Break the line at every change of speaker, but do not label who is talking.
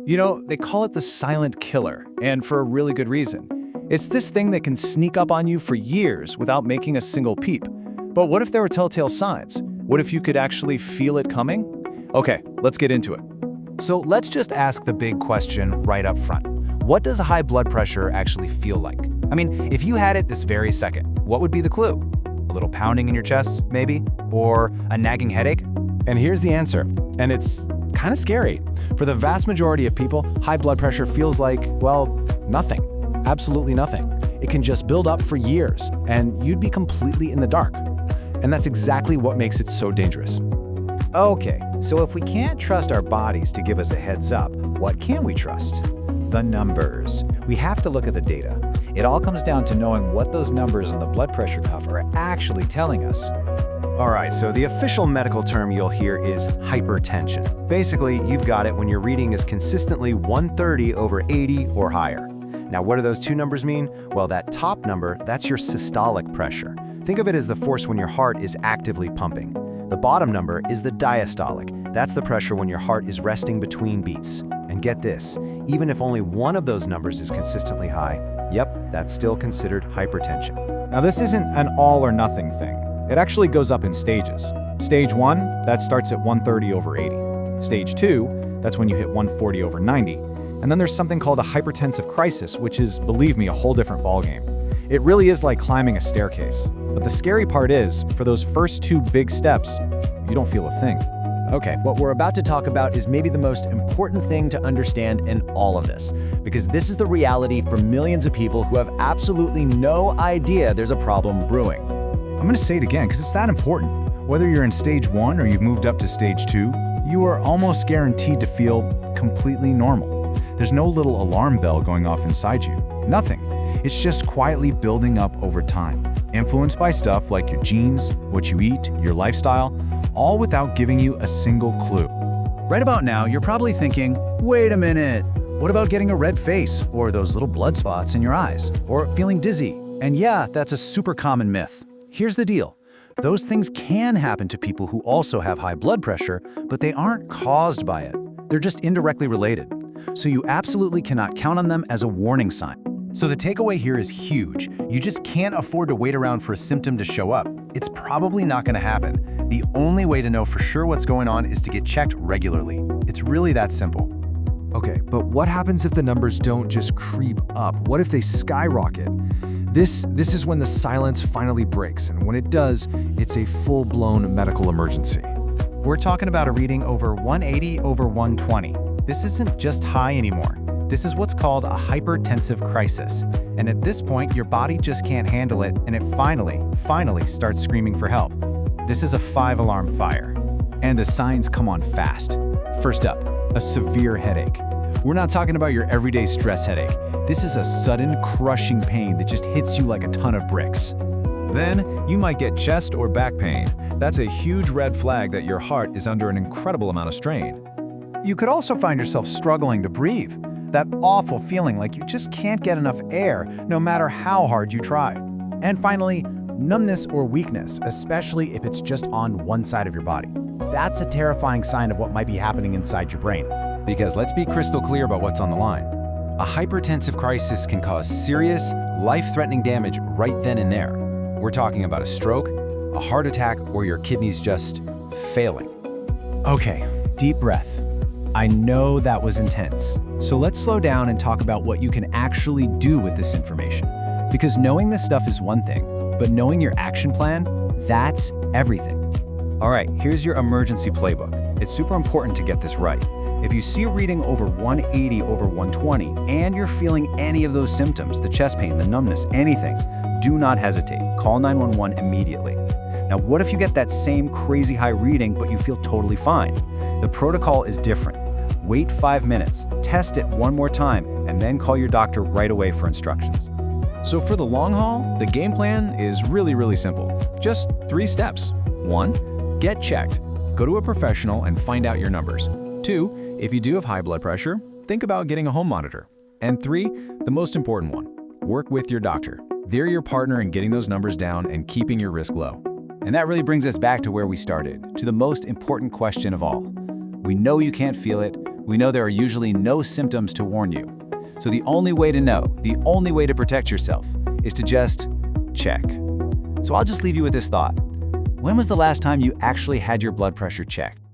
You know, they call it the silent killer, and for a really good reason. It's this thing that can sneak up on you for years without making a single peep. But what if there were telltale signs? What if you could actually feel it coming? Okay, let's get into it. So let's just ask the big question right up front. What does high blood pressure actually feel like? I mean, if you had it this very second, what would be the clue? A little pounding in your chest, maybe? Or a nagging headache?
And here's the answer, and it's kind of scary. For the vast majority of people, high blood pressure feels like, well, nothing. Absolutely nothing. It can just build up for years, and you'd be completely in the dark. And that's exactly what makes it so dangerous.
Okay, so if we can't trust our bodies to give us a heads up, what can we trust? The numbers. We have to look at the data. It all comes down to knowing what those numbers on the blood pressure cuff are actually telling us.
All right, so the official medical term you'll hear is hypertension. Basically, you've got it when your reading is consistently 130/80 or higher. Now, what do those two numbers mean? Well, that top number, that's your systolic pressure. Think of it as the force when your heart is actively pumping. The bottom number is the diastolic. That's the pressure when your heart is resting between beats. And get this, even if only one of those numbers is consistently high, yep, that's still considered hypertension.
Now, this isn't an all or nothing thing. It actually goes up in stages. Stage 1, that starts at 130/80. Stage 2, that's when you hit 140/90. And then there's something called a hypertensive crisis, which is, believe me, a whole different ballgame. It really is like climbing a staircase. But the scary part is, for those first two big steps, you don't feel a thing.
Okay, what we're about to talk about is maybe the most important thing to understand in all of this, because this is the reality for millions of people who have absolutely no idea there's a problem brewing.
I'm gonna say it again because it's that important. Whether you're in stage 1 or you've moved up to stage 2, you are almost guaranteed to feel completely normal. There's no little alarm bell going off inside you. Nothing. It's just quietly building up over time, influenced by stuff like your genes, what you eat, your lifestyle, all without giving you a single clue.
Right about now, you're probably thinking, wait a minute, what about getting a red face, or those little blood spots in your eyes, or feeling dizzy? And yeah, that's a super common myth. Here's the deal. Those things can happen to people who also have high blood pressure, but they aren't caused by it. They're just indirectly related. So you absolutely cannot count on them as a warning sign.
So the takeaway here is huge. You just can't afford to wait around for a symptom to show up. It's probably not going to happen. The only way to know for sure what's going on is to get checked regularly. It's really that simple.
Okay, but what happens if the numbers don't just creep up? What if they skyrocket? This is when the silence finally breaks, and when it does, it's a full-blown medical emergency.
We're talking about a reading over 180/120. This isn't just high anymore. This is what's called a hypertensive crisis. And at this point, your body just can't handle it, and it finally starts screaming for help. This is a 5-alarm fire.
And the signs come on fast. First up, a severe headache. We're not talking about your everyday stress headache. This is a sudden, crushing pain that just hits you like a ton of bricks.
Then, you might get chest or back pain. That's a huge red flag that your heart is under an incredible amount of strain.
You could also find yourself struggling to breathe. That awful feeling like you just can't get enough air, no matter how hard you try. And finally, numbness or weakness, especially if it's just on one side of your body. That's a terrifying sign of what might be happening inside your brain.
Because let's be crystal clear about what's on the line. A hypertensive crisis can cause serious, life-threatening damage right then and there. We're talking about a stroke, a heart attack, or your kidneys just failing.
Okay, deep breath. I know that was intense. So let's slow down and talk about what you can actually do with this information. Because knowing this stuff is one thing, but knowing your action plan, that's everything.
All right, here's your emergency playbook. It's super important to get this right. If you see a reading over 180/120 and you're feeling any of those symptoms, the chest pain, the numbness, anything, do not hesitate. Call 911 immediately. Now, what if you get that same crazy high reading, but you feel totally fine? The protocol is different. Wait 5 minutes, test it one more time, and then call your doctor right away for instructions.
So for the long haul, the game plan is really simple. Just 3 steps. 1, get checked. Go to a professional and find out your numbers. 2, if you do have high blood pressure, think about getting a home monitor. And 3, the most important one, work with your doctor. They're your partner in getting those numbers down and keeping your risk low.
And that really brings us back to where we started, to the most important question of all. We know you can't feel it, we know there are usually no symptoms to warn you. So the only way to know, the only way to protect yourself, is to just check. So I'll just leave you with this thought. When was the last time you actually had your blood pressure checked?